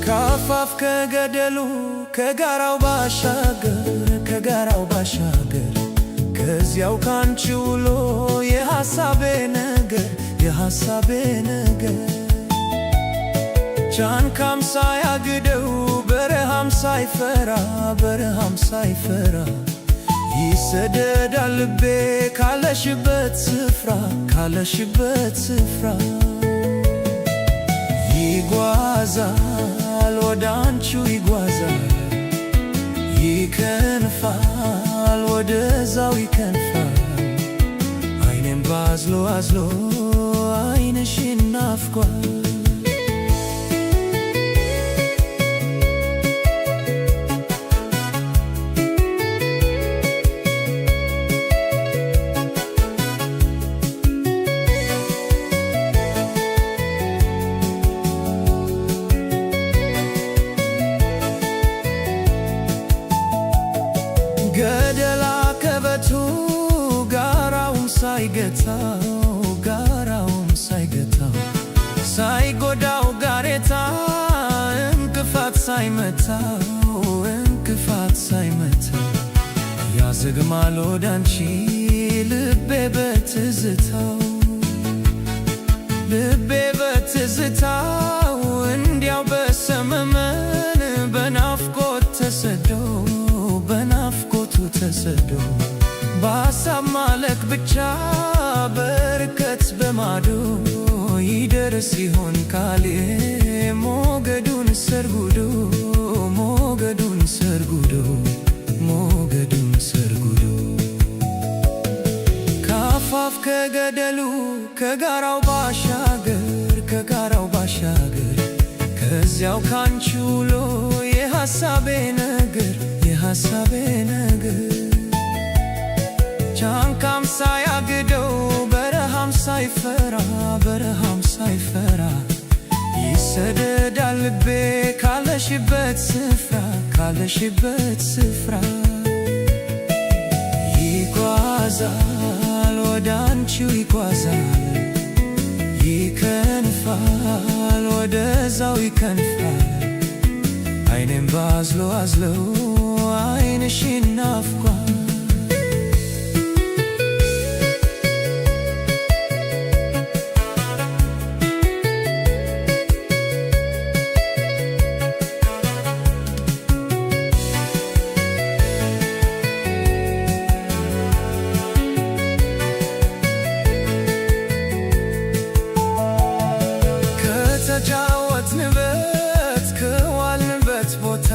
ካፋፍ ከገደሉ ከጋራው ባሻገር ከዚያው ካንቺ ውሎ የሐሳቤ ነገር ጫንካም ሳያግደው በረሃም ሳይፈራ ይሰደዳል ልቤ ካለሽበት ስፍራ ይጓዛል ወዳንቺው ይከንፋል ወደዛው ይከንፋል አይኔም ባዝሎ አይንሽን ናፍቋል ገደላ ከበቱ ጋራውም ሳይገታው ሳይጎዳው ጋሬታ እንቅፋት ሳይመታው ያዘግማል ወዳንቺ ልቤ በትዝታው እንዲያው በሰመመን በናፍቆት ተሰዶ በሐሳብ ማለቅ ብቻ በርቀት በማዶ ይደርስ ይሆን ካሌ ሞገዱን ሰርጉዶ ካፋፍ ከገደሉ ከጋራው ባሻገር ከዚያው ካንቺ ውሎ የሐሳቤ ነገር ጫንካም ሳያግደው በረሃም ሳይፈራ ይሰደዳል ልቤ ካለሽበት ስፍራ ይጓዛል ወዳንቺው ይከንፋል ወደዛው ይከንፋል አይኔም ባዝሎ አይንሽን ናፍቋል ከተጫወትንበት ከዋልንበት ቦታ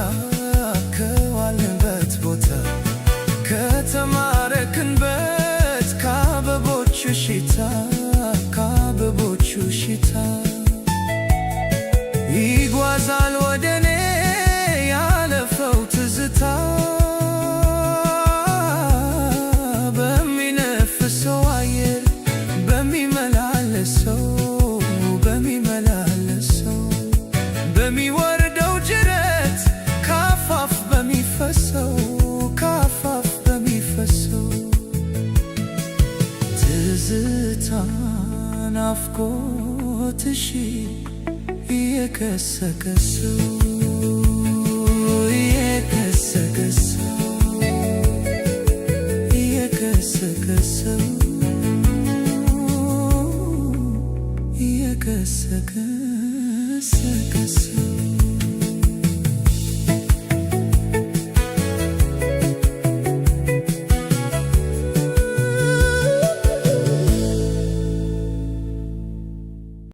ከተማረክንበት ከአበቦቹ ሽታ ይጓዛል ወደኔ ያለፈው ትዝታ በሚነፍሰው አየር በሚመላለሰው በሚወርደው ጅረት ካፋፍ በሚፈሰው ትዝታ ናፍቆትሽ የከሰከሰው የከሰከሰው